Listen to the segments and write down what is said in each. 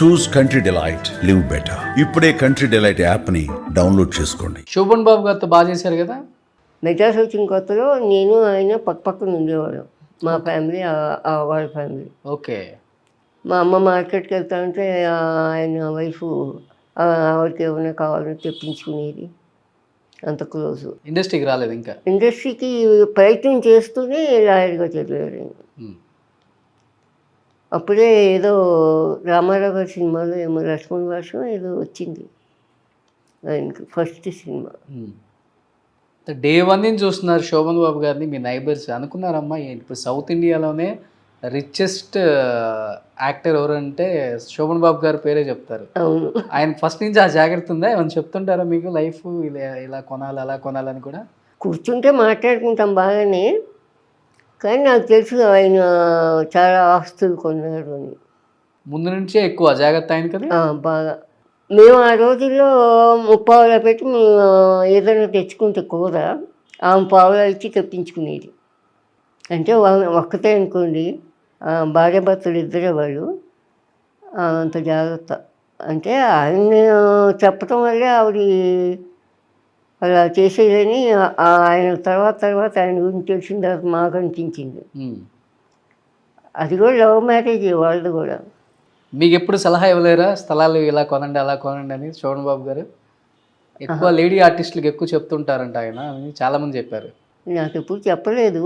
చూస్ country delight, live better. ఇప్పుడే country delight app ని download చేసుకోండి. శోభన్ బాబు గారితో బాగా చేశారు కదా. మెడ్రాస్ వచ్చిన కొత్తలో నేను ఆయన పక్కన ఉండేవాళ్ళం. మా ఫ్యామిలీ వాళ్ళ ఫ్యామిలీ. ఓకే. మా అమ్మ మార్కెట్కి వెళ్తా ఉంటే ఆయన వైఫ్ ఆవిడకి ఏమైనా కావాలని తెప్పించుకునేది. అంత క్లోజు. ఇండస్ట్రీకి రాలేదు ఇంకా. ఇండస్ట్రీకి ప్రయత్నం చేస్తూనే లాయర్గా చదివారు ఆయన. అప్పుడే ఏదో రామారావు గారి సినిమాలో ఏమో లక్ష్మణ్ వర్షం ఏదో వచ్చింది ఆయనకి ఫస్ట్ సినిమా. డే 1 నుంచి చూస్తున్నారు శోభన్ బాబు గారిని మీ నైబర్స్. అనుకున్నారమ్మా ఇప్పుడు సౌత్ ఇండియాలోనే రిచెస్ట్ యాక్టర్ ఎవరంటే శోభన్ బాబు గారి పేరే చెప్తారు. అవును. ఆయన ఫస్ట్ నుంచి ఆ జాగ్రత్త ఉందా? ఏమైనా చెప్తుంటారా మీకు లైఫ్ ఇలా కొనాలి అలా కొనాలని కూడా? కూర్చుంటే మాట్లాడుకుంటాం బాగానే, కానీ నాకు తెలుసు ఆయన చాలా ఆస్తులు కొన్నారు అని. ముందు నుంచే ఎక్కువ జాగ్రత్త ఆయన కదా. బాగా. మేము ఆ రోజుల్లో 30 పావులా పెట్టి మేము ఏదైనా తెచ్చుకుంటే కూర ఆమె పావులా ఇచ్చి తెప్పించుకునేది. అంటే ఒక్కతే అనుకోండి, భార్యాభర్తలు ఇద్దరే వాళ్ళు. అంత జాగ్రత్త. అంటే ఆయన చెప్పటం వల్లే ఆవిడ అలా చేసేదని ఆయన తర్వాత ఆయన గురించి తెలిసిన తర్వాత మాకు అనిపించింది. అది కూడా లవ్ మ్యారేజ్ వాళ్ళది కూడా. మీకు ఎప్పుడు సలహా ఇవ్వలేరా స్థలాలు ఇలా కొనండి అలా కొనండి అని? శోభన్ బాబు గారు ఎక్కువ లేడీ ఆర్టిస్టులకు ఎక్కువ చెప్తుంటారంట ఆయన అని చాలామంది చెప్పారు. నాకు ఎప్పుడు చెప్పలేదు.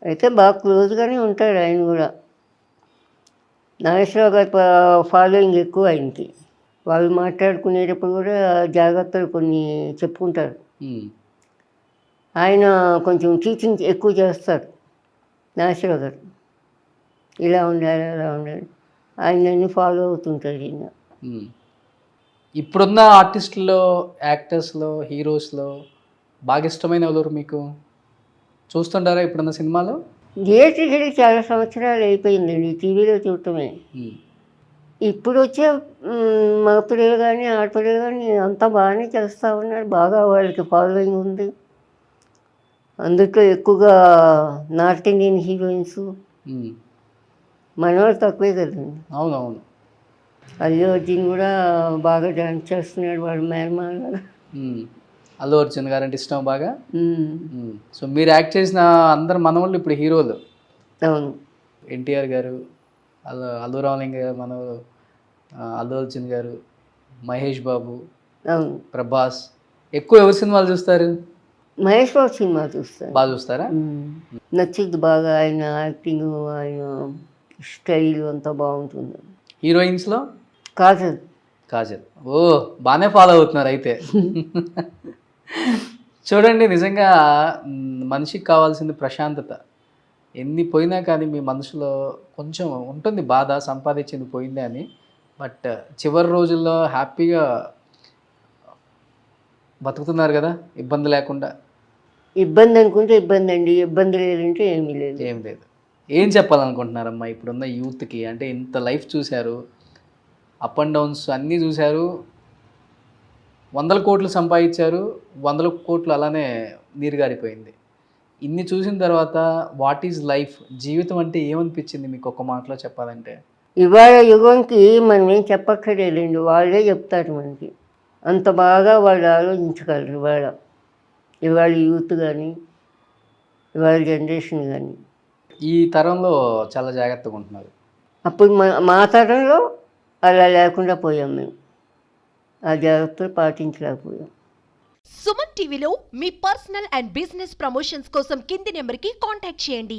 అయితే బాగా క్లోజ్గానే ఉంటాడు ఆయన కూడా. నాగేశ్వరరావు గారి ఫాలోయింగ్ ఎక్కువ ఆయనకి. వాళ్ళు మాట్లాడుకునేటప్పుడు కూడా జాగ్రత్తలు కొన్ని చెప్పుకుంటారు. ఆయన కొంచెం టీచింగ్ ఎక్కువ చేస్తారు నాగేశ్వరరావు గారు. ఇలా ఉండాలి అలా ఉండాలి ఆయన అన్ని ఫాలో అవుతుంటారు ఈయన. ఇప్పుడున్న ఆర్టిస్టుల్లో యాక్టర్స్లో హీరోస్లో బాగా ఇష్టమైన ఎవరు మీకు? చూస్తుంటారా ఇప్పుడున్న సినిమాలో? థియేటర్కి చాలా సంవత్సరాలు అయిపోయిందండి, టీవీలో చూడటమే. ఇప్పుడు వచ్చే మగపిల్లలు కానీ ఆడపిల్లలు కానీ అంతా బాగానే చేస్తూ ఉన్నారు. బాగా వాళ్ళకి ఫాలోయింగ్ ఉంది. అందులో ఎక్కువగా నార్త్ ఇండియన్ హీరోయిన్స్ మనవాళ్ళు తక్కువే కదండి. అవునవును. అల్లు అర్జున్ కూడా బాగా డాన్స్ చేస్తున్నాడు, వాడు మేనమాన్ లాగా. అల్లు అర్జున్ గారు అంటే ఇష్టం బాగా. సో మీరు యాక్ట్ చేసిన అందరు మనవాళ్ళు ఇప్పుడు హీరోలు. అవును. ఎన్టీఆర్ గారు, అల్లు రామలింగ గారు, మనవాళ్ళు అల్లు అర్జున్ గారు, మహేష్ బాబు, అవును, ప్రభాస్. ఎక్కువ ఎవరి సినిమాలు చూస్తారు? మహేష్ బాబు సినిమా చూస్తాను. బాగా చూస్తారా? నచ్చింది బాగా. ఆయన యాక్టింగ్, ఆయన స్టైల్ అంతా బాగుంటుంది. హీరోయిన్స్లో కాజల్. కాజల్. ఓ బాగానే ఫాలో అవుతున్నారు అయితే. చూడండి, నిజంగా మనిషికి కావాల్సింది ప్రశాంతత. ఎన్ని పోయినా కానీ మీ మనసులో కొంచెం ఉంటుంది బాధ, సంపాదించింది పోయిందే అని. బట్ చివరి రోజుల్లో హ్యాపీగా బతుకుతున్నారు కదా, ఇబ్బంది లేకుండా. ఇబ్బంది అనుకుంటే ఇబ్బంది అండి, ఇబ్బంది లేదంటే ఏమీ లేదు. ఏం లేదు. ఏం చెప్పాలనుకుంటున్నారమ్మా ఇప్పుడున్న యూత్కి? అంటే ఇంత లైఫ్ చూశారు, అప్ అండ్ డౌన్స్ అన్నీ చూశారు, 100 కోట్లు సంపాదించారు, 100 కోట్లు అలానే నీరుగారిపోయింది. ఇన్ని చూసిన తర్వాత వాట్ ఈజ్ లైఫ్, జీవితం అంటే ఏమనిపించింది మీకు ఒక్క మాటలో చెప్పాలంటే? ఇవాళ యుగంకి మనం ఏం చెప్పక్కర్లేదండి, వాళ్ళే చెప్తారు మనకి. అంత బాగా వాళ్ళు ఆలోచించగలరు ఇవాళ యూత్ కానీ ఇవాళ జనరేషన్ కానీ. ఈ తరంలో చాలా జాగ్రత్తగా ఉంటున్నారు. అప్పుడు మా తరంలో అలా లేకుండా పోయాం మేము, ఆ జాగ్రత్తలు పాటించలేకపోయాం. సుమన్ టీవీలో మీ పర్సనల్ అండ్ బిజినెస్ ప్రమోషన్స్ కోసం కింది నెంబర్కి కాంటాక్ట్ చేయండి.